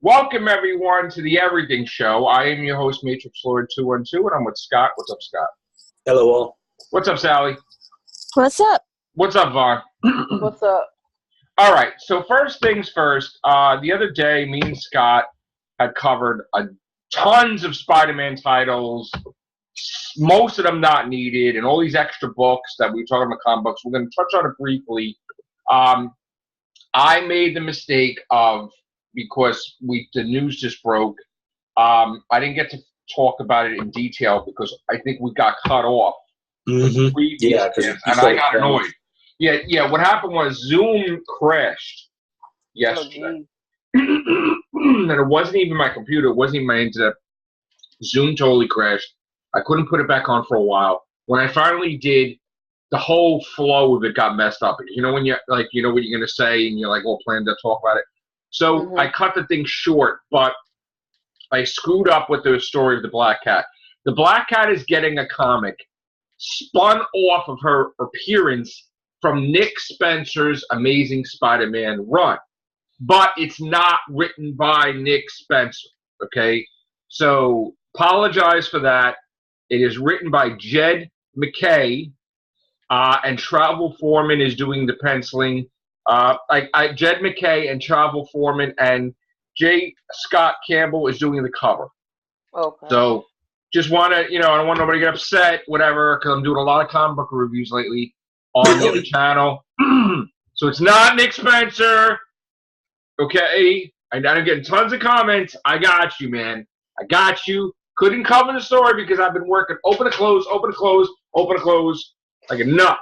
Welcome, everyone, to the Everything Show. I am your host, Matrix Lord 212, and I'm with Scott. What's up, Scott? Hello, all. What's up, Sally? What's up? What's up, Vaughn? What's up? All right, so first things first. The other day, me and Scott had covered tons of Spider-Man titles, most of them not needed, and all these extra books that we were talking about comic books. We're going to touch on it briefly. I made the mistake of, because the news just broke, I didn't get to talk about it in detail because I think we got cut off. Mm-hmm. Yeah, and I got annoyed. Yeah. What happened was Zoom crashed yesterday. And it wasn't even my computer. It wasn't even my internet. Zoom totally crashed. I couldn't put it back on for a while. When I finally did, the whole flow of it got messed up. You know when you're like, you know what you're going to say, and you're like, well, plan to talk about it. So I cut the thing short, but I screwed up with the story of the Black Cat. The Black Cat is getting a comic spun off of her appearance from Nick Spencer's Amazing Spider-Man run. But it's not written by Nick Spencer, okay? So apologize for that. It is written by Jed MacKay, and Travel Foreman is doing the penciling. Jed MacKay and Travel Foreman and J. Scott Campbell is doing the cover. Okay. So just want to, I don't want nobody to get upset, whatever, because I'm doing a lot of comic book reviews lately on the other channel. So it's not Nick Spencer, okay? I'm getting tons of comments. I got you, man. I got you. Couldn't cover the story because I've been working open to close, like a nut,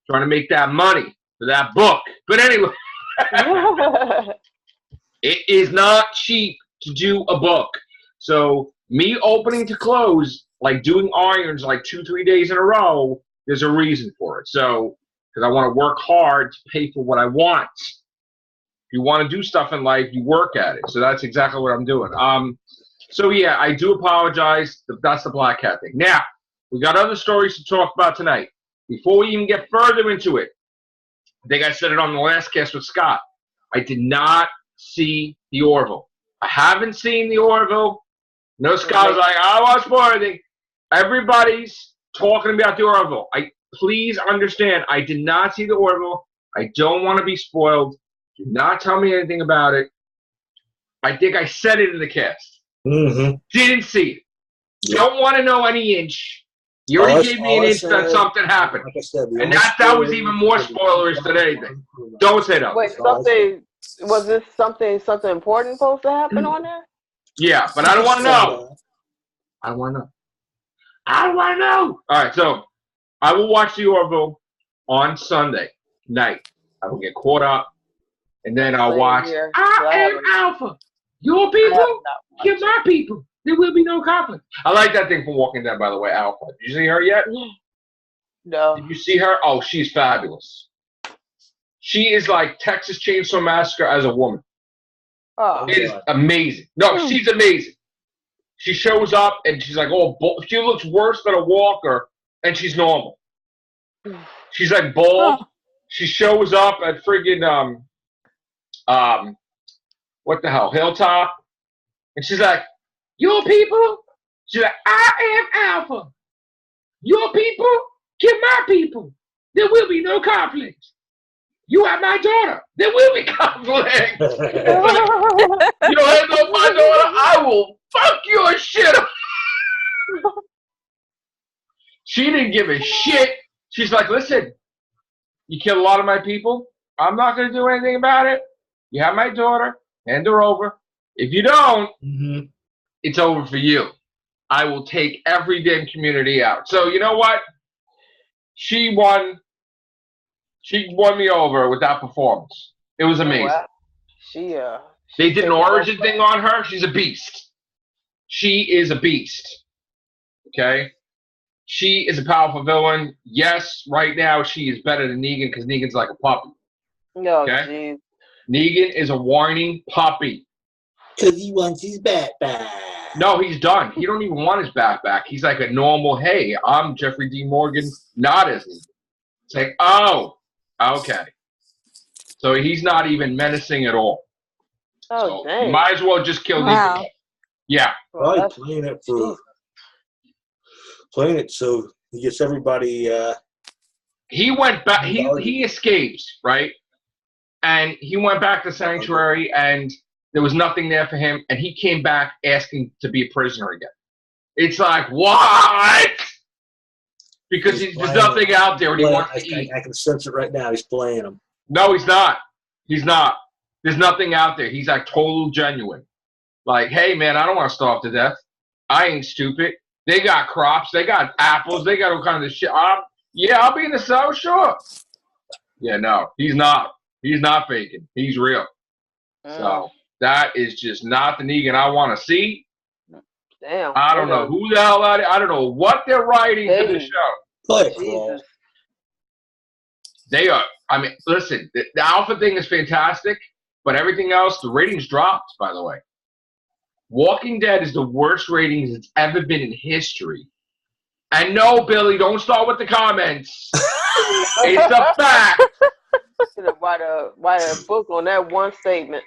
trying to make that money for that book. But anyway, it is not cheap to do a book. So me opening to close, like doing irons like 2-3 days in a row, there's a reason for it. So, because I want to work hard to pay for what I want. If you want to do stuff in life, you work at it. So that's exactly what I'm doing. So yeah, I do apologize. That's the Black Cat thing. Now, we got other stories to talk about tonight. Before we even get further into it, I think I said it on the last cast with Scott. I did not see the Orville. I haven't seen the Orville. No, Scott was like, I watched more. Everybody's talking about the Orville. Please understand, I did not see the Orville. I don't want to be spoiled. Do not tell me anything about it. I think I said it in the cast. Mm-hmm. Didn't see it. Yeah. Don't want to know any inch. You already gave me an inch that something happened. Like I said, and that was even more spoilerish than anything. Don't say that. Wait, was this something important supposed to happen on there? Yeah, but I don't want to know. I don't want to know. All right, so I will watch the Orville on Sunday night. I will get caught up, and then I'll watch I Am Alpha. Your people, kill my people. There will be no conflict. I like that thing from Walking Dead, by the way, Alpha. Did you see her yet? No. Did you see her? Oh, she's fabulous. She is like Texas Chainsaw Massacre as a woman. Oh. It is amazing. No, she's amazing. She shows up and she's like, she looks worse than a walker, and she's normal. She's like bald. Oh. She shows up at friggin' what the hell, Hilltop, and she's like, your people? She's like, I am Alpha. Your people? Kill my people. There will be no conflict. You are my daughter. There will be conflict. You don't have no my daughter? I will fuck your shit up. She didn't give a shit. She's like, listen, you killed a lot of my people. I'm not going to do anything about it. You have my daughter. Hand her over. If you don't, it's over for you. I will take every damn community out. So you know what? She won. She won me over with that performance. It was amazing. Wow. They did an origin thing on her. She's a beast. She is a beast. Okay? She is a powerful villain. Yes, right now she is better than Negan because Negan's like a puppy. No, okay? Negan is a whining puppy. Because he wants his bat back. No, he's done. He don't even want his bat back. He's like a normal, hey, I'm Jeffrey D. Morgan, not as Negan. It's like, oh, okay. So he's not even menacing at all. Oh, so dang. you might as well just kill Wow. Negan. Yeah. Probably playing it so he gets everybody. He went back. He escaped, right? And he went back to Sanctuary, and there was nothing there for him. And he came back asking to be a prisoner again. It's like, what? Because there's nothing out there, and he wants to eat. I can sense it right now. He's playing them. No, he's not. He's not. There's nothing out there. He's like total genuine. Like, hey, man, I don't want to starve to death. I ain't stupid. They got crops. They got apples. They got all kinds of shit. Yeah, I'll be in the South, sure. Yeah, no, he's not. He's not faking. He's real. So that is just not the Negan I want to see. Damn. I don't know who the hell that is. I don't know what they're writing for the show. Play it, Crawl. They are. I mean, listen, the Alpha thing is fantastic, but everything else, the ratings dropped, by the way. Walking Dead is the worst ratings it's ever been in history. And no, Billy, don't start with the comments. It's a fact. Should have write a book on that one statement.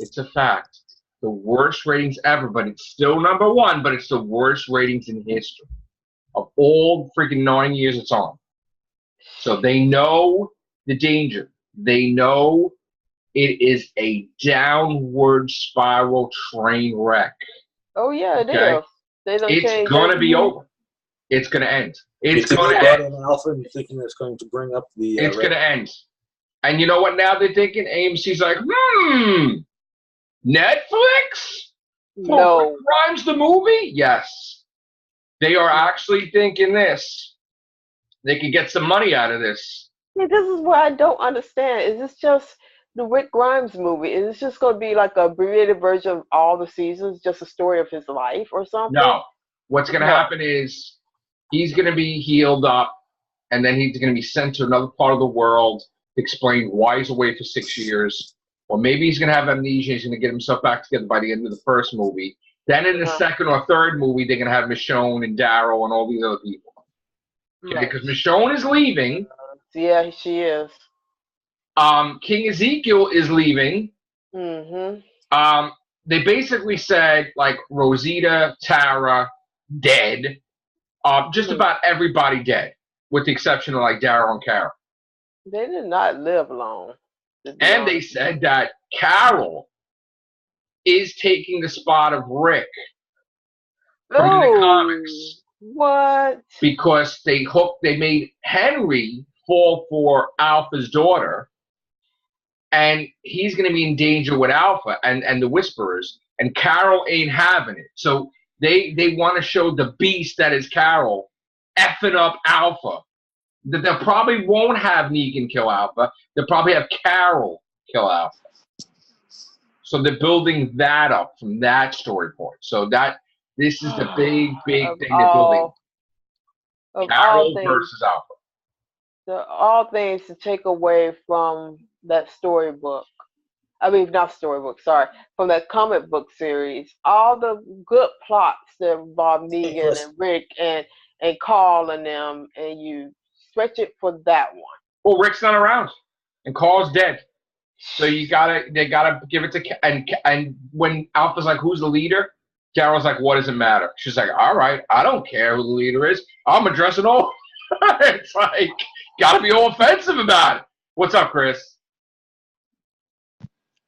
It's a fact. The worst ratings ever, but it's still number one, but it's the worst ratings in history of all freaking 9 years it's on. So they know the danger. They know it is a downward spiral train wreck. Oh, yeah, it is. It's going to be over. It's going to end. It's going to end. Alpha and thinking it's going to bring up the. It's going to end. And you know what? Now they're thinking AMC's like, Netflix? No. Rick Grimes the movie? Yes. They are actually thinking this. They could get some money out of this. See, this is what I don't understand. Is this just the Rick Grimes movie? Is this just going to be like a abbreviated version of all the seasons, just a story of his life or something? No. What's going to happen is he's going to be healed up, and then he's going to be sent to another part of the world to explain why he's away for 6 years. Or maybe he's going to have amnesia. He's going to get himself back together by the end of the first movie. Then in the second or third movie, they're going to have Michonne and Daryl and all these other people. Okay, because Michonne is leaving. Yeah, she is. King Ezekiel is leaving. Mm-hmm. They basically said, like, Rosita, Tara, dead. Just about everybody dead, with the exception of, like, Daryl and Carol. They did not live long. And they said that Carol is taking the spot of Rick from the comics. What? Because they made Henry fall for Alpha's daughter, and he's going to be in danger with Alpha and the Whisperers, and Carol ain't having it. So they want to show the beast that is Carol effing up Alpha. That they probably won't have Negan kill Alpha. They'll probably have Carol kill Alpha. So they're building that up from that story point. So this is the big thing they're building. Carol versus Alpha. All things to take away from that storybook. I mean, not storybook, sorry. From that comic book series. All the good plots that involve Negan and Rick and Carl and them, and you stretch it for that one. Well, Rick's not around, and Carl's dead. So they gotta give it to and when Alpha's like, who's the leader? Carol's like, what does it matter? She's like, all right, I don't care who the leader is. I'm addressing all. It's like, gotta be all offensive about it. What's up, Chris?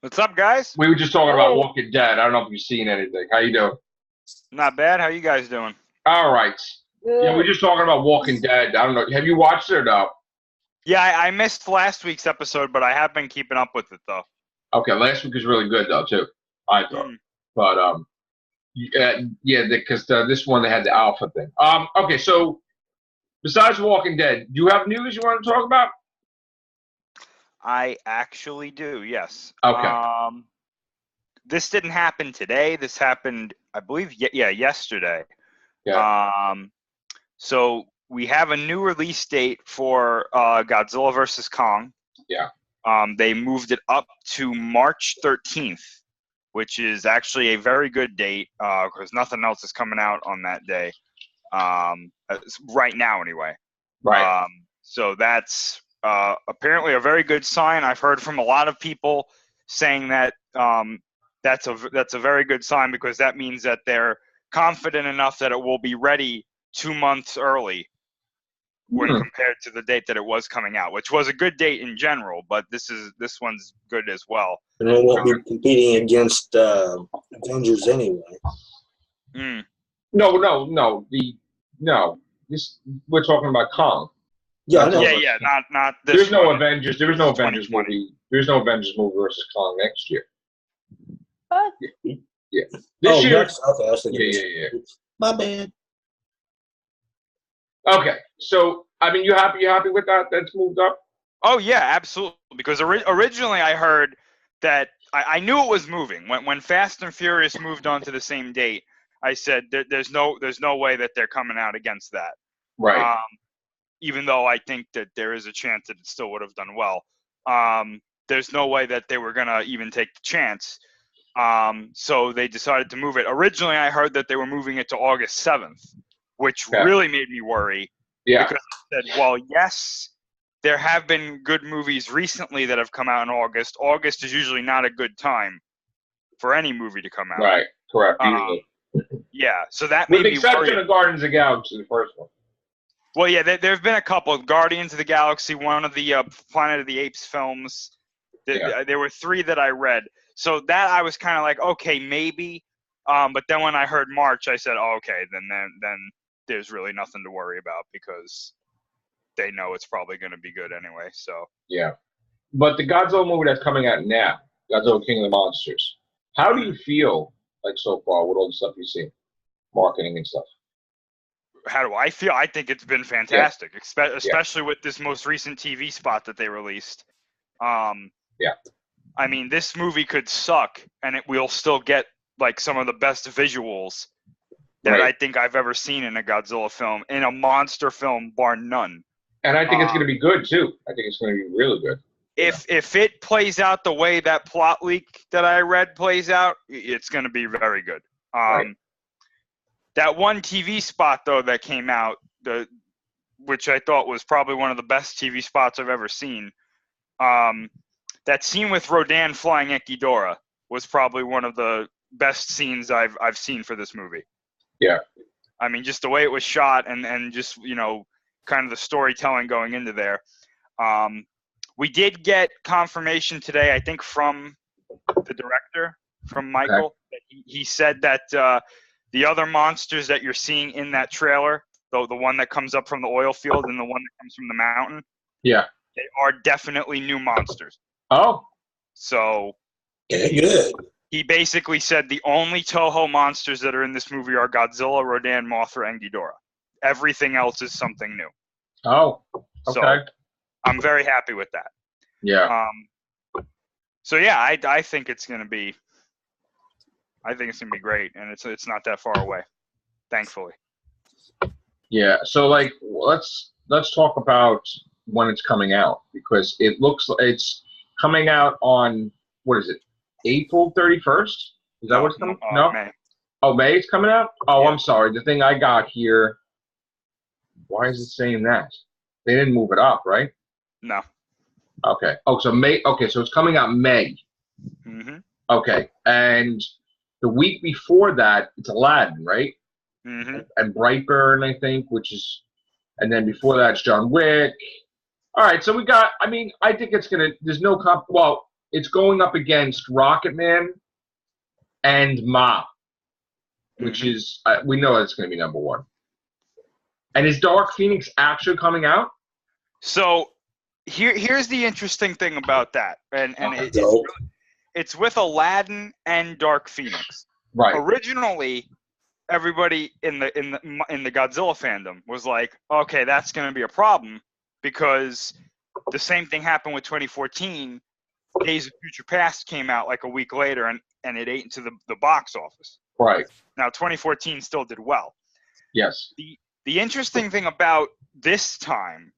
What's up, guys? We were just talking about Walking Dead. I don't know if you've seen anything. How you doing? Not bad. How you guys doing? All right. Yeah, we're just talking about Walking Dead. I don't know. Have you watched it or no? Yeah, I missed last week's episode, but I have been keeping up with it, though. Okay, last week was really good, though, too. I thought. But, because this one, they had the Alpha thing. Okay, so, besides Walking Dead, do you have news you want to talk about? I actually do, yes. Okay. This didn't happen today. This happened, I believe, yesterday. Yeah. So we have a new release date for Godzilla vs. Kong. Yeah. They moved it up to March 13th, which is actually a very good date because nothing else is coming out on that day. Right now, anyway. Right. So that's apparently a very good sign. I've heard from a lot of people saying that that's a very good sign, because that means that they're confident enough that it will be ready 2 months early when compared to the date that it was coming out, which was a good date in general, but this one's good as well. And they won't be competing against Avengers anyway. No. This we're talking about Kong. Yeah, I know. Yeah. Not this. There's no one. Avengers. There is no Avengers 2020. movie. There's no Avengers movie versus Kong next year. What? Yeah. This year. Next, okay, I was thinking Yeah. My bad. Okay, so I mean, you happy with that? That's moved up. Oh yeah, absolutely. Because originally I heard that I knew it was moving when Fast and Furious moved on to the same date. I said there's no way that they're coming out against that. Right. Even though I think that there is a chance that it still would have done well. There's no way that they were gonna even take the chance. So they decided to move it. Originally, I heard that they were moving it to August 7th, which really made me worry. Yeah. Because I said, well, yes, there have been good movies recently that have come out in August. August is usually not a good time for any movie to come out. Right. Correct. Usually. Yeah. So that With made the me exception worry. of Guardians of the Galaxy, the first one. Well, yeah, there have been a couple. Guardians of the Galaxy, one of the Planet of the Apes films. There were 3 that I read. So that I was kind of like, okay, maybe. But then when I heard March, I said, oh, okay, then there's really nothing to worry about, because they know it's probably going to be good anyway. So Yeah. But the Godzilla movie that's coming out now, Godzilla King of the Monsters, how do you feel like so far with all the stuff you've seen? Marketing and stuff. how do I feel? I think it's been fantastic, especially with this most recent TV spot that they released. I mean, this movie could suck, and we'll still get like some of the best visuals that I think I've ever seen in a Godzilla film, in a monster film, bar none. And I think it's going to be good too. I think it's going to be really good. If it plays out the way that plot leak that I read plays out, it's going to be very good. That one TV spot though that came out, which I thought was probably one of the best TV spots I've ever seen. That scene with Rodan flying Ghidorah was probably one of the best scenes I've seen for this movie. Yeah. I mean, just the way it was shot and just, kind of the storytelling going into there. We did get confirmation today, I think, from the director, from Michael. That he said that the other monsters that you're seeing in that trailer, the one that comes up from the oil field and the one that comes from the mountain, they are definitely new monsters. Oh. So Good. he basically said the only Toho monsters that are in this movie are Godzilla, Rodan, Mothra, and Ghidorah. Everything else is something new. Oh. Okay. So I'm very happy with that. Yeah. So yeah, I think it's gonna be. I think it's gonna be great, and it's not that far away, thankfully. Yeah. So like, let's talk about when it's coming out, because it looks like it's coming out on, what is it, April 31st? Is that what's coming? No. May. Oh, May it's coming out. Oh, Yeah. I'm sorry. The thing I got here. Why is it saying that? They didn't move it up, right? No. Okay. Oh, so May. Okay, so it's coming out May. Mhm. Okay, and the week before that, it's Aladdin, right? Mhm. And Brightburn, I think, and then before that, it's John Wick. All right, so we got. I mean, I think it's gonna. There's no comp. Well, it's going up against Rocketman and Ma, which is we know it's gonna be number one. And is Dark Phoenix actually coming out? So here's the interesting thing about that, and it's with Aladdin and Dark Phoenix. Right. Originally, everybody in the Godzilla fandom was like, okay, that's going to be a problem, because the same thing happened with 2014. Days of Future Past came out like a week later, and it ate into the box office. Right. Now 2014 still did well. Yes. The interesting thing about this time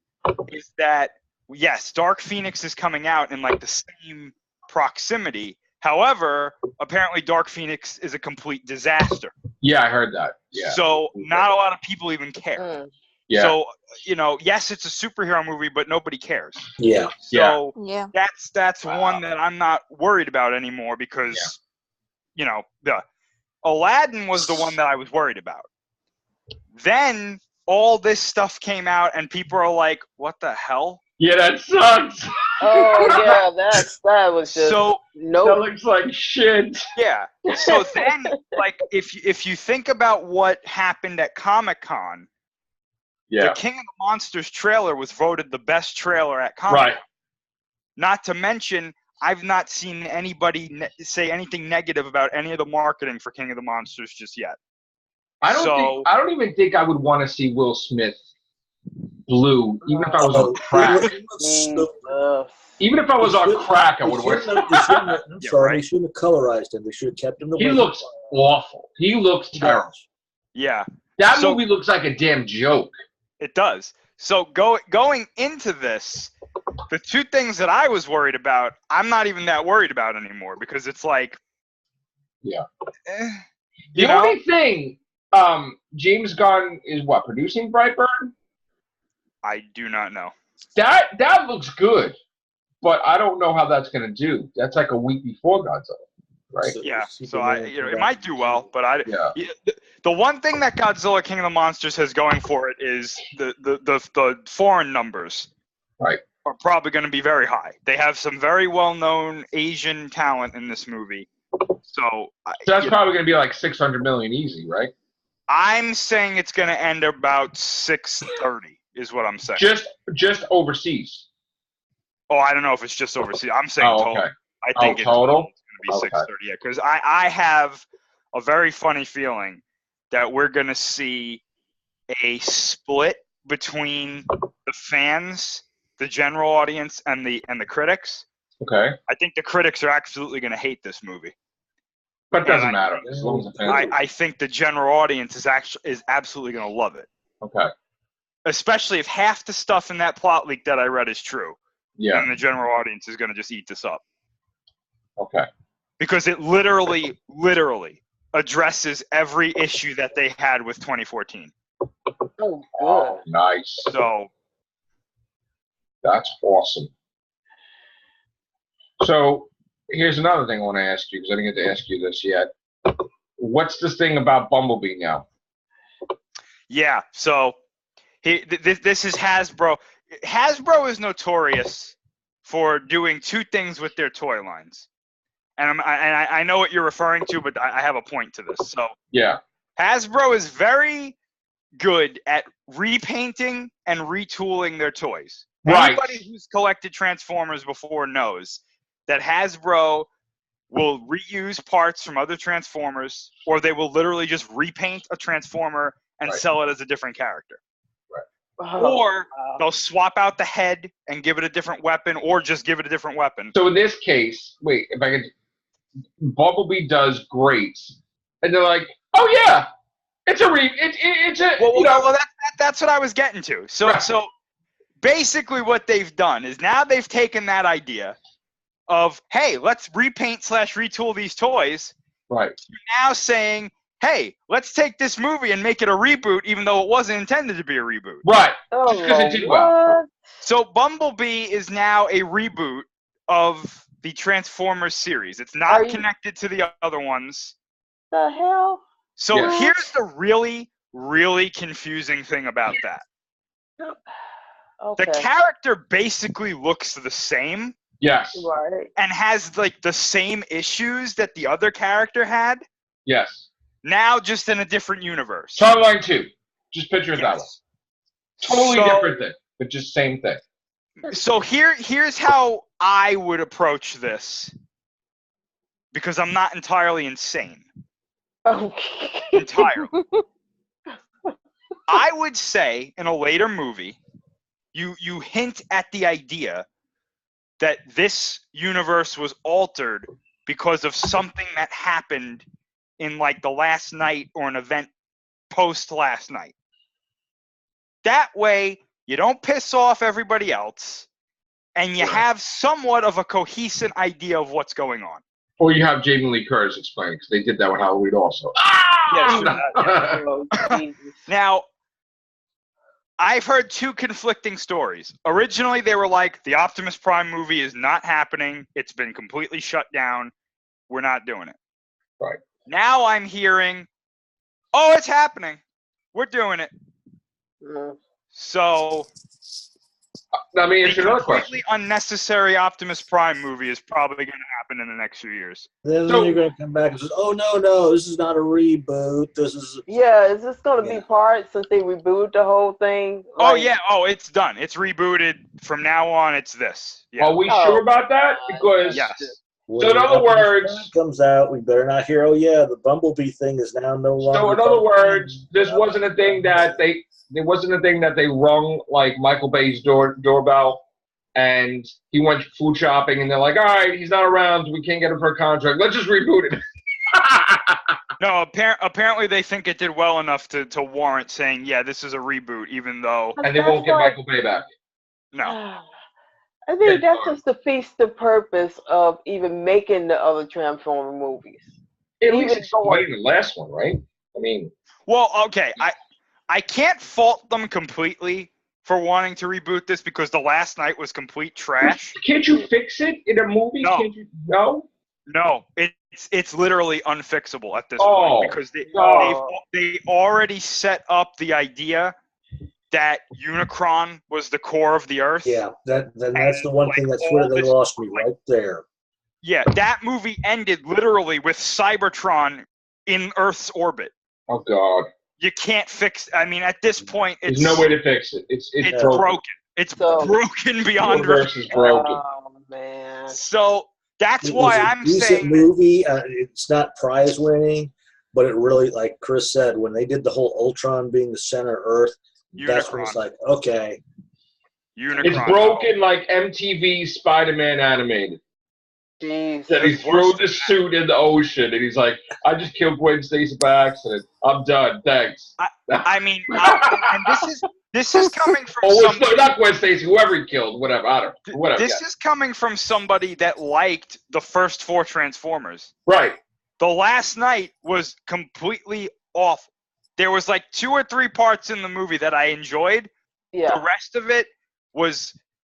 is that, yes, Dark Phoenix is coming out in like the same proximity. However, apparently Dark Phoenix is a complete disaster. Yeah, I heard that. Yeah. So not a lot of people even care. Yeah. So, yes, it's a superhero movie, but nobody cares. Yeah. So Yeah. that's Wow. one that I'm not worried about anymore because, the Aladdin was the one that I was worried about. Then all this stuff came out and people are like, what the hell? Yeah, that sucks. Oh yeah, that was just So That nope. looks like shit. yeah. So then, like, if you think about what happened at Comic-Con, Yeah. the King of the Monsters trailer was voted the best trailer at Comic-Con. Right. Not to mention, I've not seen anybody say anything negative about any of the marketing for King of the Monsters just yet. I don't even think I would want to see Will Smith blue, even if I was on crack. Even if I was on crack, I would want to. I'm Yeah, sorry, right. they shouldn't have colorized him. They should have kept him the He way looks awful. He looks terrible. Yeah, That So- movie looks like a damn joke. it does. So going into this, the two things that I was worried about, I'm not even that worried about anymore because it's like, Yeah. eh, The only thing, James Gunn is what, producing Brightburn? I do not know. That looks good, but I don't know how that's gonna do. That's like a week before Godzilla, right? Yeah, so it might do well, but Yeah. the one thing that Godzilla King of the Monsters has going for it is the foreign numbers. Right. Are probably going to be very high. They have some very well-known Asian talent in this movie. So that's probably gonna be like 600 million easy, right? I'm saying it's going to end about 630 is what I'm saying. Just overseas. Oh, I don't know if it's just overseas. I'm saying Oh, total. okay. I think it's total? going to be Okay. 630. Yeah, because I have a very funny feeling that we're going to see a split between the fans, the general audience, and the critics. Okay. I think the critics are absolutely going to hate this movie. But it doesn't And matter as long as the fans. I think the general audience is absolutely going to love it, Okay. especially if half the stuff in that plot leak that I read is true. Yeah. And the general audience is going to just eat this up Okay. because it literally addresses every issue that they had with 2014. Oh, good. Oh, nice. So That's awesome. So here's another thing I want to ask you because I didn't get to ask you this yet. What's this thing about Bumblebee now? yeah, so this is Hasbro. Hasbro is notorious for doing two things with their toy lines, and I know what you're referring to, but I have a point to this. So Yeah. Hasbro is very good at repainting and retooling their toys. Right. Anybody who's collected Transformers before knows that Hasbro will reuse parts from other Transformers, or they will literally just repaint a Transformer and Right. sell it as a different character. Oh, Or wow. they'll swap out the head and give it a different weapon, or just give it a different weapon. So in this case, wait, if I could, Bumblebee does great, and they're like, oh yeah, it's a Well, that's what I was getting to. So, Right. so basically, what they've done is now they've taken that idea of, hey, let's repaint / retool these toys. right. Now saying, hey, let's take this movie and make it a reboot, even though it wasn't intended to be a reboot. Right. Oh, Just 'cause it did well. what? So Bumblebee is now a reboot of the Transformers series. It's Are not you- connected to the other ones. The hell? So Yeah. here's the really, really confusing thing about that. Okay. The character basically looks the same Yes. Right. and has like the same issues that the other character had, Yes. now just in a different universe. Timeline 2. Just picture it that way. Yes. Totally So- different thing, but just same thing. So here's how I would approach this, because I'm not entirely insane. Okay. Entirely. I would say in a later movie, you hint at the idea that this universe was altered because of something that happened in like the last night or an event post last night. That way, you don't piss off everybody else, and you Right. have somewhat of a cohesive idea of what's going on. Or you have Jamie Lee Curtis explain because they did that with Halloween also. Yeah, Ah! sure. Oh, Jesus. Now, I've heard two conflicting stories. Originally, they were like, the Optimus Prime movie is not happening. It's been completely shut down. We're not doing it. Right. Now I'm hearing, oh, it's happening. We're doing it. Mm. So Let me the answer another completely question. unnecessary Optimus Prime movie is probably going to happen in the next few years. Then So- you're going to come back and say, "Oh no, this is not a reboot. This is." Yeah, is this going to Yeah. be part since they rebooted the whole thing? Oh, Like, yeah. Oh, it's done. It's rebooted. From now on, it's this. Yeah. Are we Oh, sure about that? Because Yes. When in other Optimus words- Prime comes out, we better not hear, "Oh yeah, the Bumblebee thing is now no longer." So in other words, this wasn't a thing that they rung like Michael Bay's doorbell, and he went food shopping, and they're like, all right, he's not around, we can't get him for a contract. Let's just reboot it. No, apparently they think it did well enough to warrant saying, yeah, this is a reboot, even though And they won't get Michael Bay back. no. I think Yeah, that just defeats the purpose of even making the other Transformer movies. At Even least explain the last one, right? I mean, Well, okay, I can't fault them completely for wanting to reboot this because the last night was complete trash. can't you fix it in a movie? No. Can't you? No. No, it's literally unfixable at this Oh, point because no. they already set up the idea that Unicron was the core of the Earth. Yeah, that's the one like, thing that's all where they this- lost me like- right there. Yeah, that movie ended literally with Cybertron in Earth's orbit. Oh God. You can't fix. I mean, at this point, There's it's no way to fix it. It's broken. It's So- broken The beyond universe is broken. Oh man. So that's It why was a I'm decent saying movie. It's not prize winning, but it really, like Chris said, when they did the whole Ultron being the center of Earth, that's when it's Unicron. like, okay, Unicron. It's broken like MTV Spider-Man animated. Jeez. That he It's threw worse the suit in the ocean, and he's like, "I just killed Gwen Stacy by accident. I'm done. Thanks." I mean, and this is coming from Oh, somebody. it's not Gwen Stacy. Whoever he killed, whatever. I don't know. Whatever. This is coming from somebody that liked the first 4 Transformers. Right. The last night was completely awful. There was like 2 or 3 parts in the movie that I enjoyed. The Yeah. rest of it was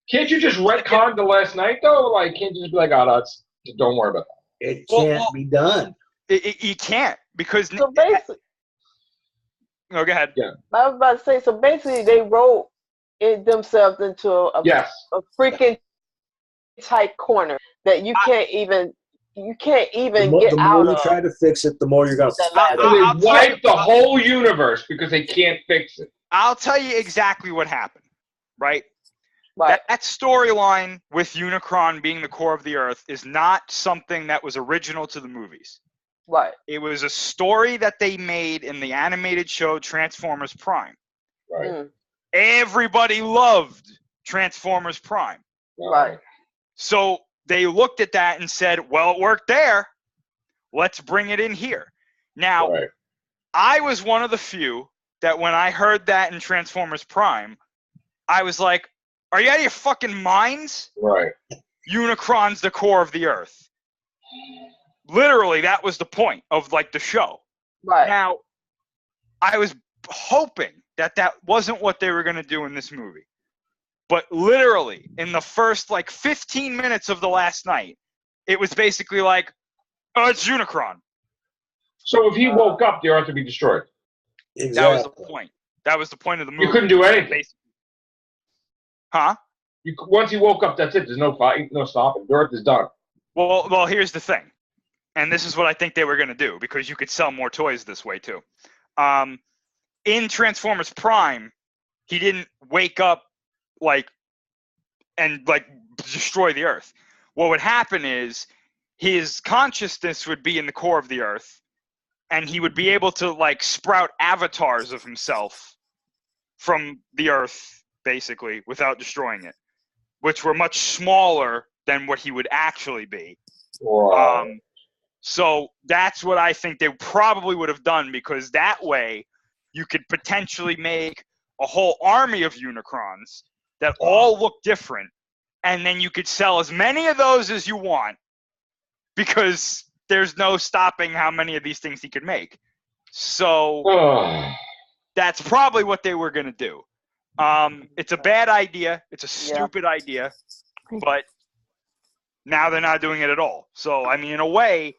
Can't you just retcon the last night though? Like, can't you just be like, "Oh, that's don't worry about that." it Well, can't be done. you can't because So basically, no, go ahead. I was about to say. So basically, they wrote it themselves into a Yes. freaking tight corner that you can't even The more get out you of. try to fix it, the more you're going That to last- So I'll they tell wiped you- the whole universe because they can't fix it. I'll tell you exactly what happened. Right. Right. That storyline with Unicron being the core of the Earth is not something that was original to the movies. Right. It was a story that they made in the animated show Transformers Prime. Right. Mm, Everybody loved Transformers Prime. right. So they looked at that and said, well, it worked there. Let's bring it in here. Now, Right. I was one of the few that when I heard that in Transformers Prime, I was like, are you out of your fucking minds? Right. Unicron's the core of the Earth. Literally, that was the point of like the show. Right. Now, I was hoping that that wasn't what they were going to do in this movie. But literally, in the first like 15 minutes of the last night, it was basically like, oh, it's Unicron. So if he woke up, the Earth would be destroyed. exactly. That was the point. That was the point of the movie. You couldn't do anything. Basically. Huh? Once he woke up, that's it. There's no fight, no stopping. The Earth is done. Well, here's the thing. And this is what I think they were going to do, because you could sell more toys this way, too. In Transformers Prime, he didn't wake up, and destroy the Earth. What would happen is his consciousness would be in the core of the Earth, and he would be able to, sprout avatars of himself from the Earth, basically, without destroying it, which were much smaller than what he would actually be. Wow. So that's what I think they probably would have done, because that way you could potentially make a whole army of Unicrons that all look different, and then you could sell as many of those as you want, because there's no stopping how many of these things he could make. So Oh. that's probably what they were going to do. It's a bad idea. It's a stupid idea, but now they're not doing it at all. So, I mean, in a way,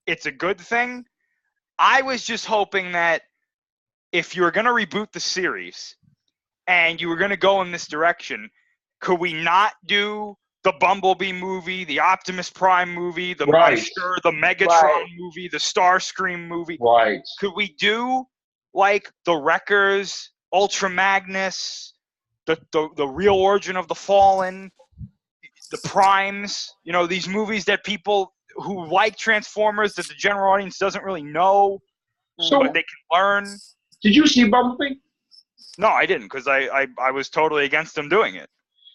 it's a good thing. I was just hoping that if you were going to reboot the series and you were going to go in this direction, could we not do the Bumblebee movie, the Optimus Prime movie, the Monster, the Megatron movie, the Starscream movie? Right. Could we do like the Wreckers, Ultra Magnus, the Real Origin of the Fallen, the Primes? You know, these movies that people who like Transformers that the general audience doesn't really know, but they can learn. Did you see Bumblebee? No, I didn't, because I was totally against them doing it.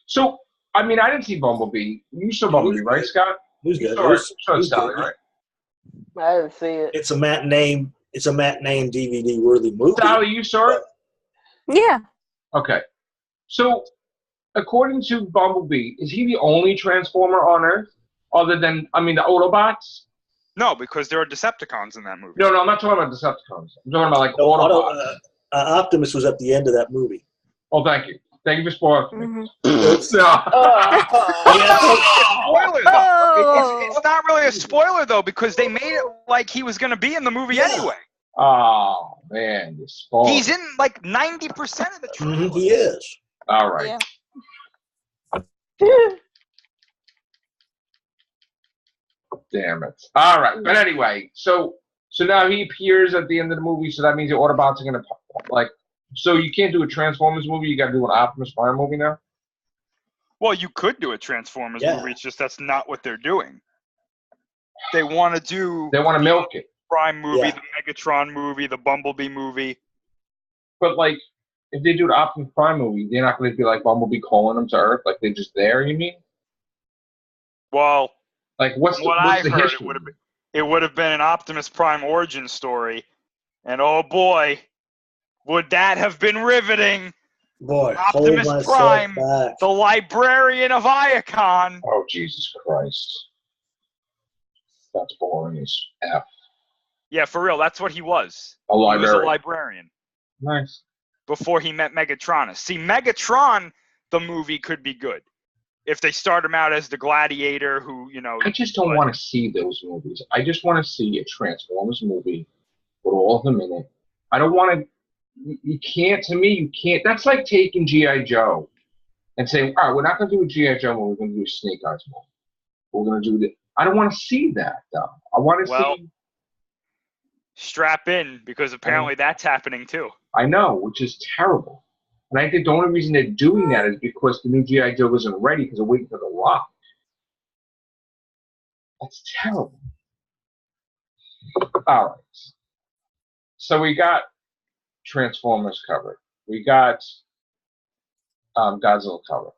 So, I mean, I didn't see Bumblebee. You saw Bumblebee, right, Scott? Who's good? You saw Sally, right? I didn't see it. It's a matinee DVD worthy movie. Sally, you saw it? Yeah. Okay. So, according to Bumblebee, is he the only Transformer on Earth other than, I mean, the Autobots? No, because there are Decepticons in that movie. No, I'm not talking about Decepticons. I'm talking about, like, Autobots. Optimus was at the end of that movie. Oh, thank you. Thank you for spoiling me. Spoiler, though. It's not really a spoiler, though, because they made it like he was going to be in the movie anyway. Oh, man. You spoiled. He's in, like, 90% of the trailer. He is. All right. Damn it. All right. But anyway, so now he appears at the end of the movie, so that means the Autobots are going to, like, so you can't do a Transformers movie, you got to do an Optimus Prime movie now? Well, you could do a Transformers movie, it's just that's not what they're doing. They want to do... They want to milk it. Prime movie, the Megatron movie, the Bumblebee movie. But, like, if they do an Optimus Prime movie, they're not going to be like Bumblebee calling them to Earth? Like, they're just there, you mean? Well, like, what's the history? It would have been an Optimus Prime origin story. And, oh, boy, would that have been riveting. Boy, Optimus Prime, the librarian of Iacon. Oh, Jesus Christ. That's boring as F. Yeah, for real, that's what he was. A librarian. He was a librarian. Nice. Before he met Megatronus. See, Megatron, the movie, could be good. If they start him out as the gladiator who, you know... I just don't want to see those movies. I just want to see a Transformers movie with all of them in it. I don't want to... You can't, to me, you can't... That's like taking G.I. Joe and saying, all right, we're not going to do a G.I. Joe movie, we're going to do a Snake Eyes movie. We're going to do the... I don't want to see that, though. I want to see... Strap in, because apparently that's happening, too. I know, which is terrible. And I think the only reason they're doing that is because the new G.I. Joe isn't ready because they're waiting for The Rock. That's terrible. All right. So we got Transformers covered. We got Godzilla covered.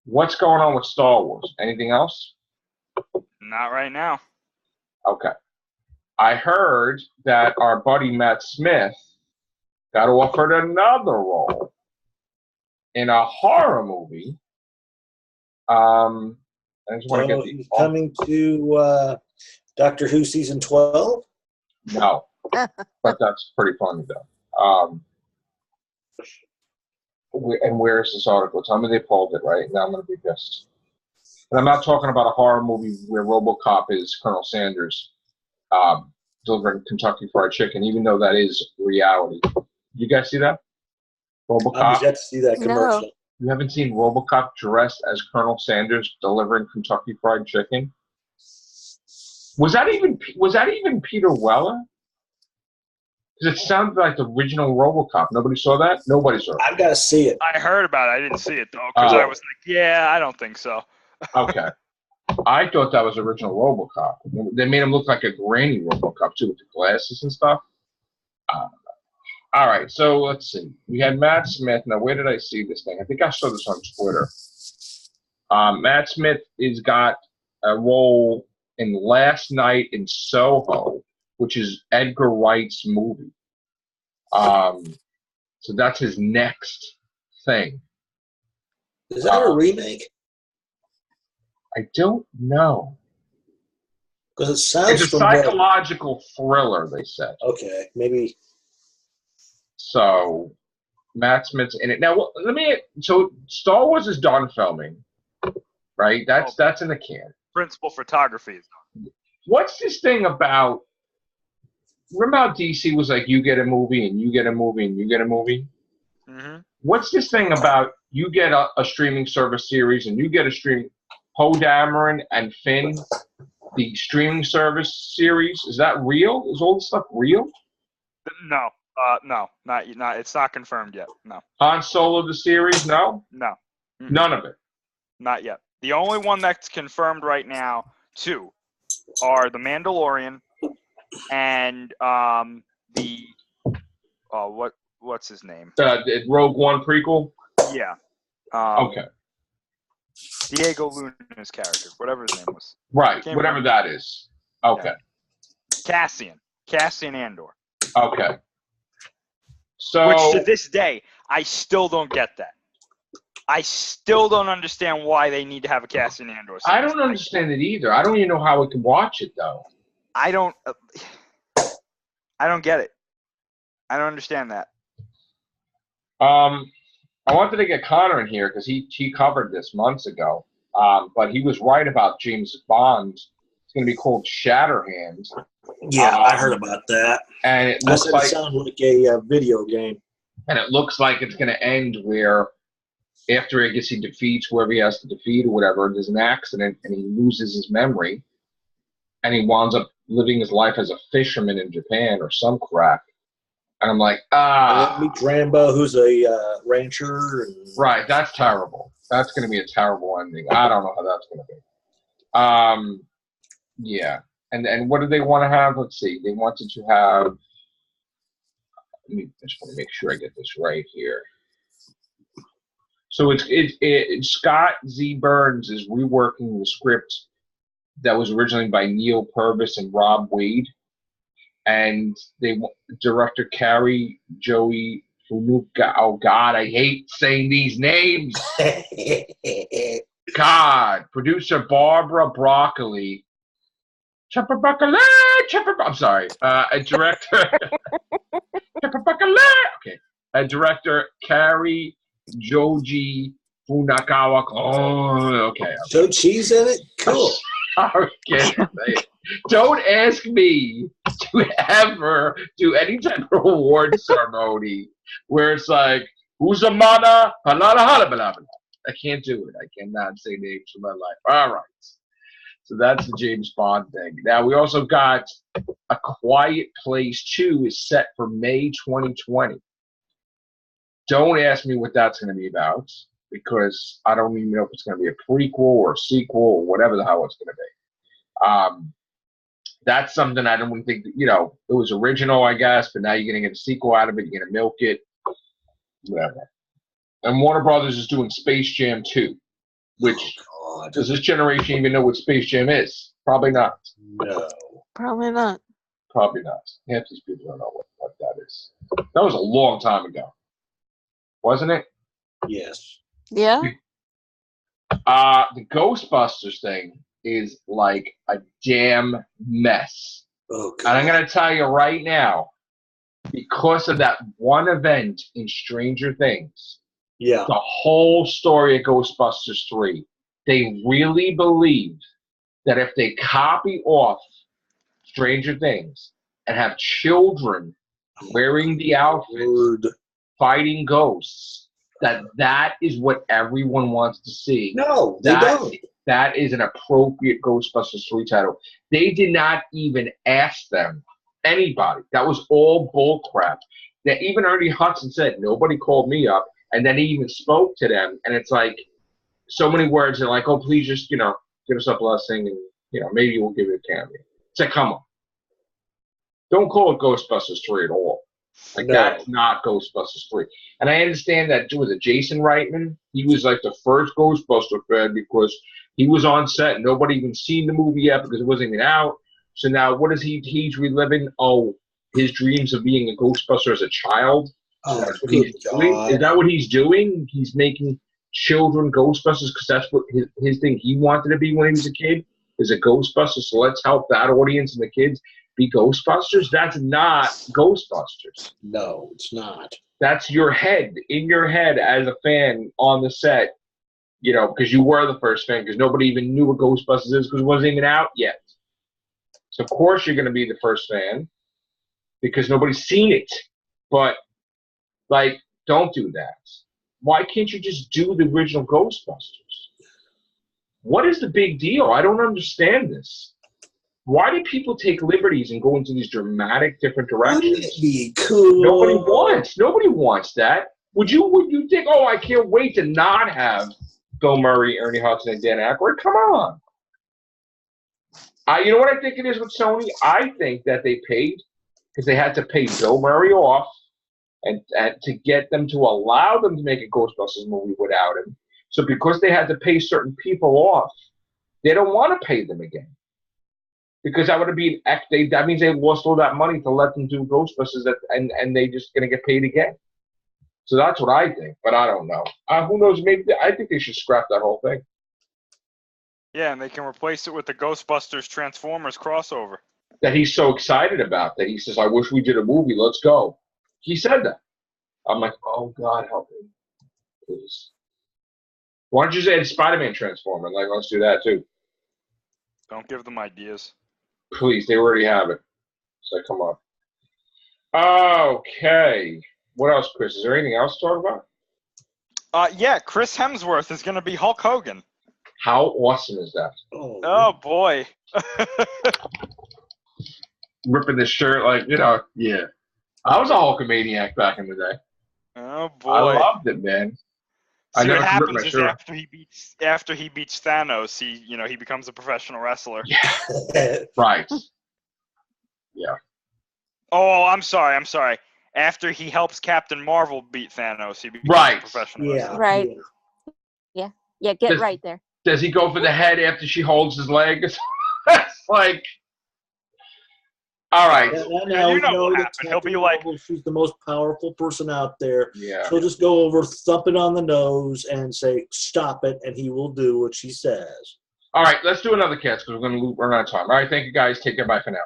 What's going on with Star Wars? Anything else? Not right now. Okay. I heard that our buddy Matt Smith got offered another role in a horror movie. I just want to get he's coming to Doctor Who season 12? No, but that's pretty funny though. And where is this article? Tell me they pulled it, right? Now I'm going to be pissed. And I'm not talking about a horror movie where RoboCop is Colonel Sanders delivering Kentucky Fried Chicken, even though that is reality. You guys see that? RoboCop? I've yet to see that commercial. No. You haven't seen RoboCop dressed as Colonel Sanders delivering Kentucky Fried Chicken? Was that even Peter Weller? Because it sounded like the original RoboCop. Nobody saw that? Nobody saw it. I've got to see it. I heard about it. I didn't see it, though, because I was like, yeah, I don't think so. Okay. I thought that was original RoboCop. They made him look like a grainy RoboCop, too, with the glasses and stuff. All right, so let's see. We had Matt Smith. Now, where did I see this thing? I think I saw this on Twitter. Matt Smith has got a role in Last Night in Soho, which is Edgar Wright's movie. So that's his next thing. Is that a remake? I don't know. Because it sounds... It's a psychological thriller, they said. Okay, maybe... So, Matt Smith's in it. Now, so Star Wars is done filming, right? That's in the can. Principal photography. What's this thing about? Remember how DC was like, you get a movie and you get a movie and you get a movie? Mm-hmm. What's this thing about you get a streaming service series and you get a stream? Poe Dameron and Finn, the streaming service series, is that real? Is all this stuff real? No, no, not. It's not confirmed yet. No. Han Solo the series, no? No. Mm-hmm. None of it. Not yet. The only one that's confirmed right now, 2, are The Mandalorian and the what's his name? Rogue One prequel? Yeah. Okay. Diego Luna's character, whatever his name was. Right, whatever that is. Okay. Yeah. Cassian Andor. Okay. So, which to this day, I still don't get that. I still don't understand why they need to have a Cassian Andor. I don't understand it either. I don't even know how we can watch it though. I don't get it. I don't understand that. I wanted to get Connor in here because he covered this months ago. But he was right about James Bond. It's going to be called Shatterhands. Yeah, I heard about that. And it looks it sounds like a video game. And it looks like it's going to end where after he defeats whoever he has to defeat or whatever, there's an accident and he loses his memory. And he winds up living his life as a fisherman in Japan or some crap. And I'm like, Meet Rambo, who's a rancher. And... Right, that's terrible. That's going to be a terrible ending. I don't know how that's going to be. Yeah. And what do they want to have? Let's see. They wanted to have. I just want to make sure I get this right here. So it's Scott Z. Burns is reworking the script that was originally by Neil Purvis and Rob Wade, and director Carrie Joey Funuka. Oh God, I hate saying these names. God, producer Barbara Broccoli. I'm sorry. A director. Okay. A director Carrie Joji Funakawa. Oh, okay. So she's in it? Cool. Okay. Don't ask me to ever do any type of award ceremony where it's like, who's a mana? I can't do it. I cannot say names for my life. All right. So that's the James Bond thing. Now, we also got A Quiet Place 2 is set for May 2020. Don't ask me what that's going to be about because I don't even know if it's going to be a prequel or a sequel or whatever the hell it's going to be. That's something I don't even think, it was original, I guess, but now you're going to get a sequel out of it. You're going to milk it. Whatever. And Warner Brothers is doing Space Jam 2, which... Does this generation even know what Space Jam is? Probably not. No. Probably not. Probably not. Half these people don't know what that is. That was a long time ago. Wasn't it? Yes. Yeah. The Ghostbusters thing is like a damn mess. Oh, God. And I'm going to tell you right now, because of that one event in Stranger Things, the whole story of Ghostbusters 3, they really believe that if they copy off Stranger Things and have children wearing the outfits, fighting ghosts, that is what everyone wants to see. No, they don't. That is an appropriate Ghostbusters 3 title. They did not even ask them, anybody. That was all bull crap. That even Ernie Hudson said, nobody called me up, and then he even spoke to them, and it's like, so many words are like, oh, please just, give us a blessing and, maybe we'll give you a cameo. It's like, come on. Don't call it Ghostbusters 3 at all. Like, that's not Ghostbusters 3. And I understand that, was it Jason Reitman? He was like the first Ghostbuster fan because he was on set. Nobody even seen the movie yet because it wasn't even out. So now what is he's reliving? Oh, his dreams of being a Ghostbuster as a child? Oh, that's what he's doing? Is that what he's doing? He's making children Ghostbusters because that's what his thing he wanted to be when he was a kid is a Ghostbuster. So let's help that audience and the kids. be Ghostbusters? That's not Ghostbusters. No, it's not. That's your head, in your head as a fan on the set, you know, because you were the first fan, because nobody even knew what Ghostbusters is because it wasn't even out yet. So, of course, you're going to be the first fan because nobody's seen it. But, like, don't do that. Why can't you just do the original Ghostbusters? What is the big deal? I don't understand this. Why do people take liberties and go into these dramatic different directions? Wouldn't it be cool? Nobody wants that. Would you think, oh, I can't wait to not have Bill Murray, Ernie Hudson, and Dan Aykroyd? Come on. You know what I think it is with Sony? I think that they paid because they had to pay Bill Murray off and to get them to allow them to make a Ghostbusters movie without him. So because they had to pay certain people off, they don't want to pay them again. Because that would be that means they lost all that money to let them do Ghostbusters, and they just gonna get paid again. So that's what I think, but I don't know. Who knows? Maybe I think they should scrap that whole thing. Yeah, and they can replace it with the Ghostbusters Transformers crossover. That he's so excited about that he says, "I wish we did a movie. Let's go." He said that. I'm like, oh God, help me, please. Why don't you say Spider-Man Transformer? Like, let's do that too. Don't give them ideas. Please, they already have it. So come on. Okay. What else, Chris? Is there anything else to talk about? Yeah, Chris Hemsworth is going to be Hulk Hogan. How awesome is that? Oh boy. Ripping the shirt like, you know, yeah. I was a Hulkamaniac back in the day. Oh boy. I loved it, man. See, what happens is after he beats Thanos, he becomes a professional wrestler. Yeah. Right. Yeah. Oh, I'm sorry. After he helps Captain Marvel beat Thanos, he becomes a professional wrestler. Right. Yeah, get right there. Does he go for the head after she holds his leg? That's like, all right. Now you know what happened. He'll be like, she's the most powerful person out there. Yeah. She'll just go over, thump it on the nose, and say, "Stop it," and he will do what she says. All right, let's do another cast because we're going to run out of time. All right, thank you guys. Take care. Bye for now.